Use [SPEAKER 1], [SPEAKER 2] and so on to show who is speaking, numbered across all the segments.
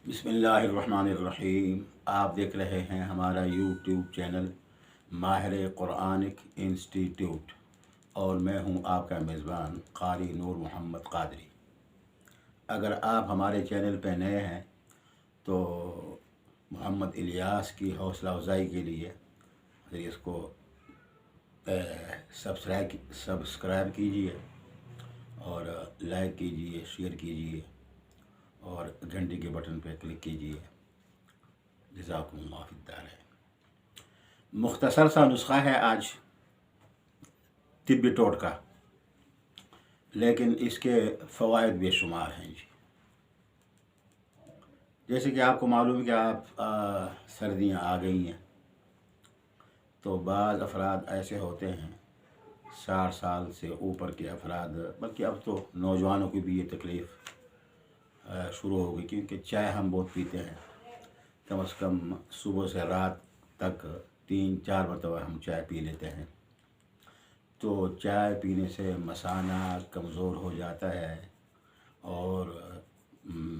[SPEAKER 1] بسم اللہ الرحمن الرحیم۔ آپ دیکھ رہے ہیں ہمارا یوٹیوب چینل ماہر قرآنک انسٹیٹیوٹ، اور میں ہوں آپ کا میزبان قاری نور محمد قادری۔ اگر آپ ہمارے چینل پہ نئے ہیں تو محمد الیاس کی حوصلہ افزائی کے لیے اس کو سبسکرائب کیجیے اور لائک کیجیے، شیئر کیجیے اور گھنٹی کے بٹن پہ کلک کیجیے۔ جزاکم اللہ فی الدارین۔ مختصر سا نسخہ ہے آج طبی ٹوٹکا، لیکن اس کے فوائد بے شمار ہیں جی۔ جیسے کہ آپ کو معلوم ہے کہ آپ سردیاں آ گئی ہیں، تو بعض افراد ایسے ہوتے ہیں 60 سال سے اوپر کے افراد، بلکہ اب تو نوجوانوں کی بھی یہ تکلیف شروع ہو گئی، کیونکہ چائے ہم بہت پیتے ہیں۔ کم از کم صبح سے رات تک 3-4 مرتبہ ہم چائے پی لیتے ہیں، تو چائے پینے سے مثانہ کمزور ہو جاتا ہے اور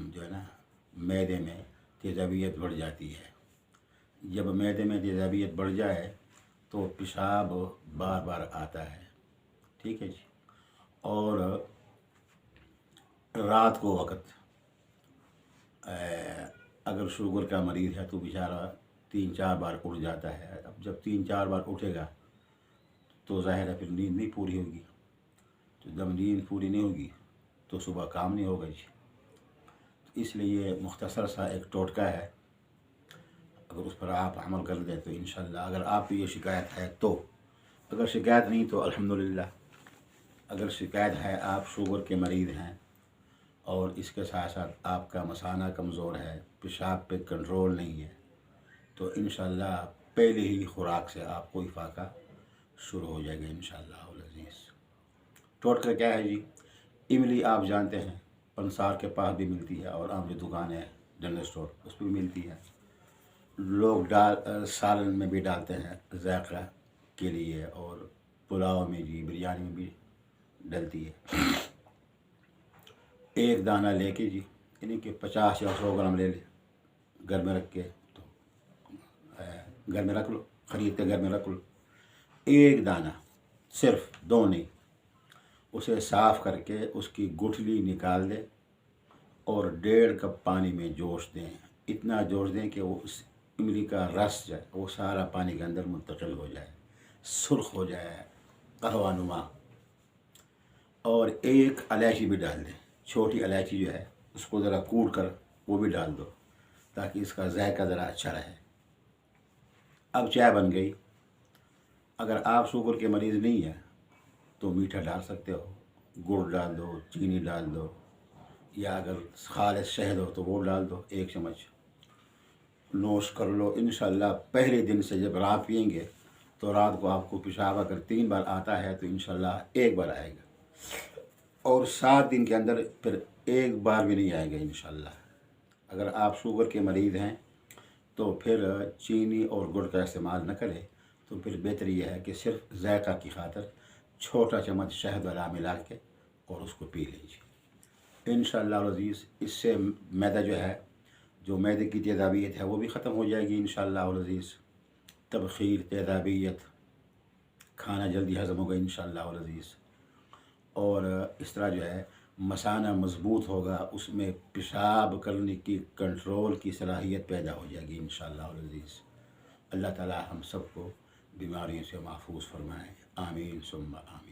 [SPEAKER 1] جو ہے نا معدے میں تیزابیت بڑھ جاتی ہے۔ جب معدے میں تیزابیت بڑھ جائے تو پیشاب بار بار آتا ہے، ٹھیک ہے جی۔ اور رات کو وقت اگر شوگر کا مریض ہے تو بیچارہ 3-4 بار اٹھ جاتا ہے۔ اب جب 3-4 بار اٹھے گا تو ظاہر ہے پھر نیند نہیں پوری ہوگی، تو جب نیند پوری نہیں ہوگی تو صبح کام نہیں ہوگا جی۔ تو اس لیے مختصر سا ایک ٹوٹکا ہے، اگر اس پر آپ عمل کر دیں تو انشاءاللہ، اگر آپ کو یہ شکایت ہے تو، اگر شکایت نہیں تو الحمدللہ۔ اگر شکایت ہے، آپ شوگر کے مریض ہیں اور اس کے ساتھ ساتھ آپ کا مثانہ کمزور ہے، پیشاب پہ کنٹرول نہیں ہے، تو انشاءاللہ پہلے ہی خوراک سے آپ کو افاقہ شروع ہو جائے گا انشاءاللہ العزیز۔ ٹوٹکا کیا ہے جی؟ املی آپ جانتے ہیں پنسار کے پاس بھی ملتی ہے، اور عام جو دکان ہے جنرل اسٹور اس پہ بھی ملتی ہے۔ لوگ سالن میں بھی ڈالتے ہیں ذائقہ کے لیے، اور پلاؤ میں جی، بریانی میں بھی ڈلتی ہے۔ ایک دانہ لے کے جی، یعنی کہ 50 یا 100 گرام لے لے، گھر میں رکھ کے، تو گھر میں رکھ لو، خرید کے گھر میں رکھ لو۔ ایک دانہ، صرف 2 نہیں، اسے صاف کر کے اس کی گٹھلی نکال دیں اور 1.5 کپ پانی میں جوش دیں۔ اتنا جوش دیں کہ وہ اس املی کا رس جو ہے وہ سارا پانی کے اندر منتقل ہو جائے، سرخ ہو جائے، قہوہ نما۔ اور 1 الائچی بھی ڈال دیں، چھوٹی الائچی جو ہے اس کو ذرا کوٹ کر وہ بھی ڈال دو، تاکہ اس کا ذائقہ ذرا اچھا رہے۔ اب چائے بن گئی۔ اگر آپ شوگر کے مریض نہیں ہیں تو میٹھا ڈال سکتے ہو، گڑ ڈال دو، چینی ڈال دو، یا اگر خالص شہد ہو تو وہ ڈال دو 1 چمچ، نوش کر لو انشاءاللہ۔ پہلے دن سے جب رات پئیں گے تو رات کو آپ کو پیشاب اگر 3 بار آتا ہے تو انشاءاللہ 1 بار آئے گا، اور 7 دن کے اندر پھر 1 بار بھی نہیں آئے گا انشاءاللہ۔ اگر آپ شوگر کے مریض ہیں تو پھر چینی اور گڑ کا استعمال نہ کریں، تو پھر بہتر یہ ہے کہ صرف ذائقہ کی خاطر چھوٹا چمچ شہد والا ملا کے اور اس کو پی لیجیے انشاءاللہ العزیز۔ اس سے معدہ جو ہے، جو معدے کی تیزابیت ہے وہ بھی ختم ہو جائے گی انشاءاللہ العزیز۔ تبخیر، تیزابیت، کھانا جلدی ہضم ہوگا انشاءاللہ العزیز، اور اس طرح جو ہے مثانہ مضبوط ہوگا، اس میں پیشاب کرنے کی کنٹرول کی صلاحیت پیدا ہو جائے گی انشاءاللہ العزیز۔ اللہ تعالی ہم سب کو بیماریوں سے محفوظ فرمائے، آمین ثم آمین۔